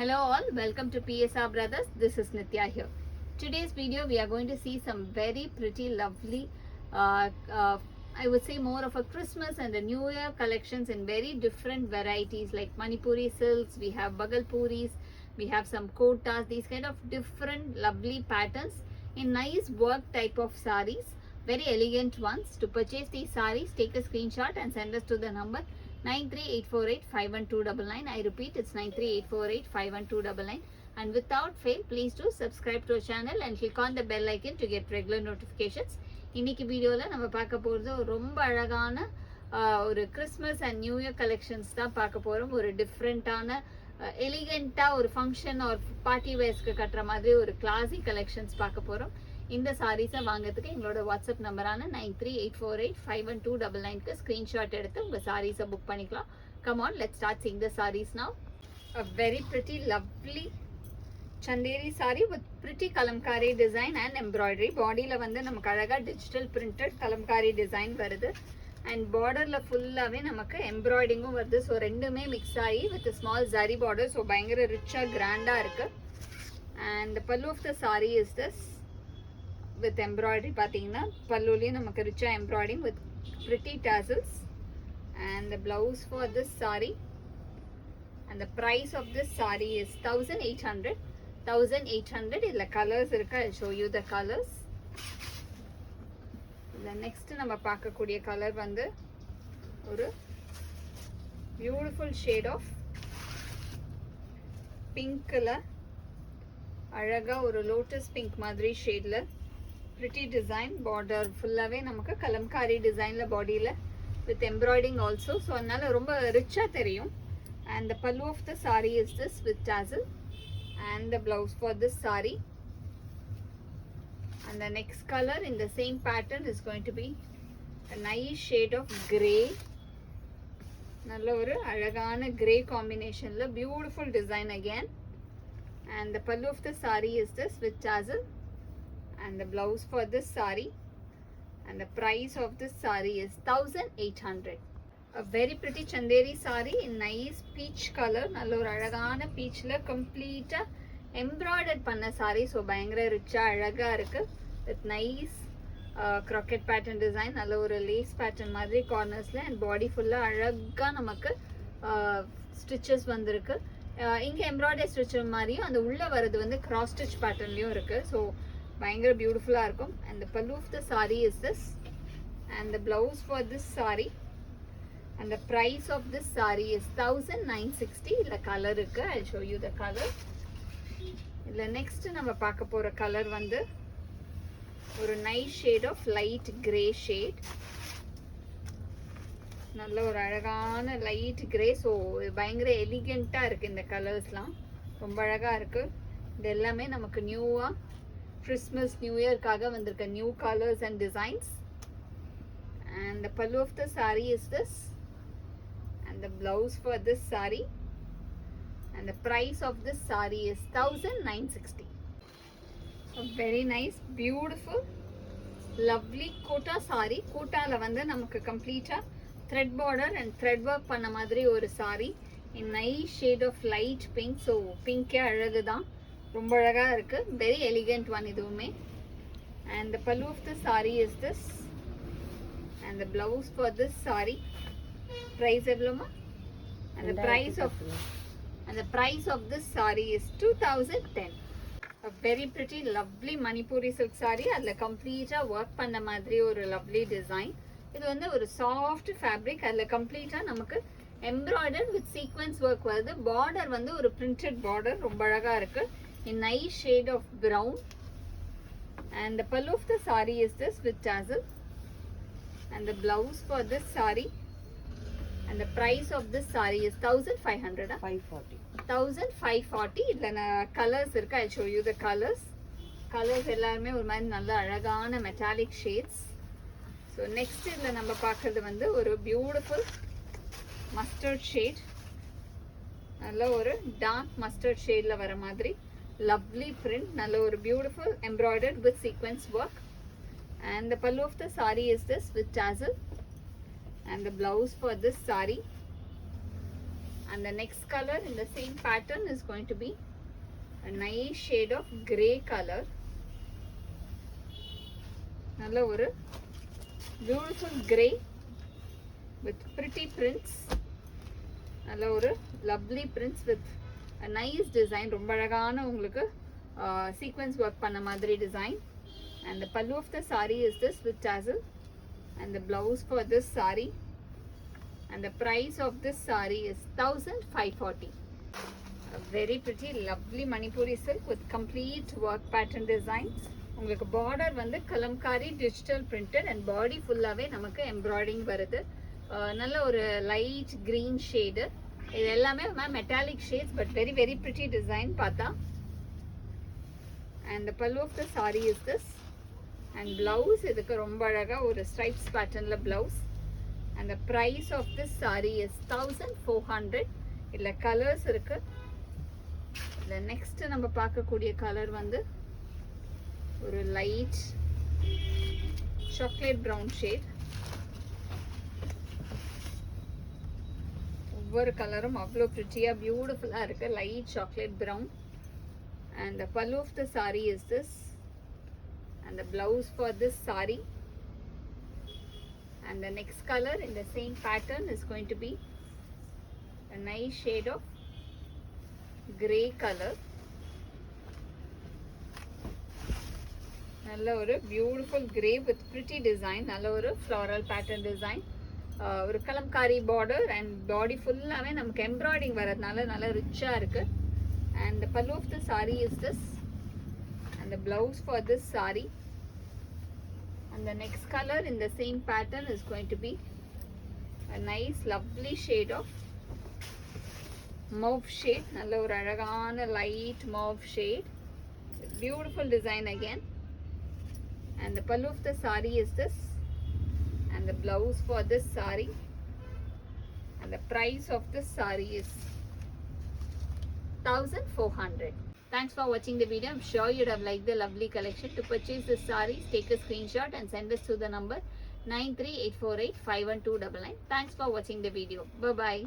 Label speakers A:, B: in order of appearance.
A: Hello all, welcome to PSR Brothers. This is Nitya here. Today's video we are going to see some very pretty lovely I would say more of a Christmas and a New Year collections in very different varieties like Manipuri silks, we have Bagalpuris, we have some kotas, these kind of different lovely patterns in nice work type of saris, very elegant ones. To purchase these saris, take a screenshot and send us to the number 9384851299. I repeat, it's 9384851299. And without fail, please do subscribe to our channel and click on the bell icon to get regular notifications. இன்னைக்கு வீடியோவில் நம்ம பார்க்க போகிறது ரொம்ப அழகான ஒரு Christmas and new year collections தான் பார்க்க போகிறோம். ஒரு டிஃப்ரெண்ட்டான எலிகெண்ட்டாக ஒரு ஃபங்க்ஷன் ஒரு பார்ட்டி வேர்ஸ்க்கு கட்டுற மாதிரி ஒரு கிளாசி கலெக்ஷன்ஸ் பார்க்க போகிறோம். இந்த சாரீஸை வாங்கிறதுக்கு எங்களோட வாட்ஸ்அப் நம்பரான 9384851299க்கு ஸ்க்ரீன்ஷாட் எடுத்து உங்கள் சாரீஸை புக் பண்ணிக்கலாம். Come on, let's start seeing the sarees now. A very pretty lovely Chanderi saree with pretty kalamkari design and embroidery. Body la வந்து நமக்கு அழகா digital printed kalamkari design வருது. And border la full-ஆவே நமக்கு embroidering வருது. So ரெண்டுமே mix ஆகி with a small zari border. So பயங்கர ரிச்சா கிராண்டா இருக்கு. And the pallu of the saree is this with embroidery. பாத்தீங்கன்னா பல்லுலயே நமக்கு ரிச்சா embroidering with pretty tassels. And the blouse for this saree. And the price of this saree is 1800. 1800. இதுல colors இருக்கு. I'll show you the colors. The next நம்ம பார்க்கக்கூடிய color வந்து ஒரு beautiful shade of pinkல அழகா ஒரு lotus pink மாதிரி ஷேட்ல pretty design border ஃபுல்லாவே நமக்கு கலம்காரி டிசைன்ல பாடியில with embroidering also. so அதனால ரொம்ப ரிச்சா தெரியும். And the pallu of the saree is this with tassel. And the blouse for this saree. And the next color in the same pattern is going to be a nice shade of grey. நல்ல ஒரு அழகான grey combination la beautiful design again. And the pallu of the saree is this with tassel. And the blouse for this saree. And the price of this saree is 1800. A very pretty Chanderi saree in nice peach color. நல்ல ஒரு அழகான peachல complete embroidered பண்ண saree. so பயங்கர ரிச்சா அழகா இருக்கு with nice croquette pattern design. நல்ல ஒரு lace pattern மாதிரி cornersல and body full அழகா நமக்கு stitches வந்திருக்கு. இங்க embroidered stitch மாதிரியும் அந்த உள்ள வரது வந்து cross stitch patternலயும் இருக்கு. so பயங்கர பியூட்டிஃபுல்லா இருக்கும். And the pallu of the saree is this. And the blouse for this saree. And the price of this saree is 1960. இல்ல color இருக்கு. I'll show you the color. இல்ல next நம்ம பார்க்க போற color வந்து ஒரு nice shade of light grey shade. நல்ல ஒரு அழகான light grey. so பயங்கர எலிகெண்டா இருக்கு இந்த கலர்ஸ்லாம். ரொம்ப அழகா இருக்கு. இது எல்லாமே நமக்கு நியூவா கிறிஸ்மஸ் நியூ இயர்க்காக வந்திருக்க new colours and designs. And the pallu of the saree is this. And the blouse for this saree. And the price of this saree is 1960. So very nice, beautiful, lovely kota saree. Kota la வந்து நமக்கு கம்ப்ளீட்டா thread border and thread work பண்ண மாதிரி ஒரு saree in nice shade of light pink. so pink அழகுதான், ரொம்ப அழகா இருக்கு. very elegant one இதுவுமே. And the pallu of the saree is this. And the blouse for this saree. price எவ்வளவுமா? And the price of this saree is 2010. a very pretty lovely Manipuri silk saree. அதுல கம்ப்ளீட்டா work பண்ண மாதிரி ஒரு lovely design. இது வந்து ஒரு soft fabric. அதுல கம்ப்ளீட்டா நமக்கு embroidered with sequence work வருது. border வந்து ஒரு printed border, ரொம்ப அழகா இருக்கு in nice shade of brown. And the pallu of the saree is this with tassel. And the blouse for this saree. And the price of this saree is 1500.
B: 540.
A: 1540. இதுல colours இருக்கு. I'll show you the colors. Colours எல்லாருமே ஒரு மாதிரி நல்ல அழகான metallic shades. So next இதுல நம்ம பார்க்கறது வந்து ஒரு பியூட்டிஃபுல் மஸ்டர்ட் ஷேட். நல்ல ஒரு டார்க் மஸ்டர்ட் ஷேட்ல வர மாதிரி lovely print. நல்ல ஒரு beautiful embroidered with sequence work. And the pallu of the saree is this with tassel. And the blouse for this saree. And the next color in the same pattern is going to be a nice shade of grey color. நல்ல ஒரு beautiful grey with pretty prints. நல்ல ஒரு lovely prints with a nice design. ரொம்ப அழகான உங்களுக்கு sequence work பண்ண மாதிரி design. And the pallu of the saree is this with tassel. And the blouse for this saree. And the price of this saree is 1540. A very pretty lovely Manipuri silk with complete work pattern designs. உங்களுக்கு border வந்து Kalamkari digital printed and body ஃபுல்லாவே நமக்கு embroidering வருது. நல்ல ஒரு light green shade. இது எல்லாமே metallic shades but very very pretty design பார்த்தா. And the pallu of the saree is this. And blouse இதுக்கு ரொம்ப அழகா ஒரு stripes patternல blouse. And the price of this saree is 1400. இல்ல colors இருக்கு. The next நம்ம பார்க்கக்கூடிய color வந்து ஒரு light chocolate brown shade. ஒவ்வொரு கலரும் அவ்வளோ பிரிட்டியா பியூட்டிஃபுல்லா இருக்கு. light chocolate brown. And the pallu of the saree is this. And the blouse for this saree. And the next color in the same pattern is going to be a nice shade of grey color. நல்ல ஒரு beautiful grey with pretty design. நல்ல ஒரு floral pattern design. ஒரு Kalamkari border and body ஃபுல்லாவே நமக்கு embroidering வரதுனால நல்ல ரிச்சா இருக்கு. And the pallu of the saree is this. And the blouse for this saree. And the next color in the same pattern is going to be a nice lovely shade of mauve shade. நல்ல ஒரு அழகான light mauve shade. Beautiful design again. And the pallu of the saree is this. And the blouse for this saree. And the price of this saree is 1400. Thanks for watching the video. I'm sure you'd have liked the lovely collection. To purchase this sarees, take a screenshot and send us to the number 93848 51299. Thanks for watching the video. Bye bye.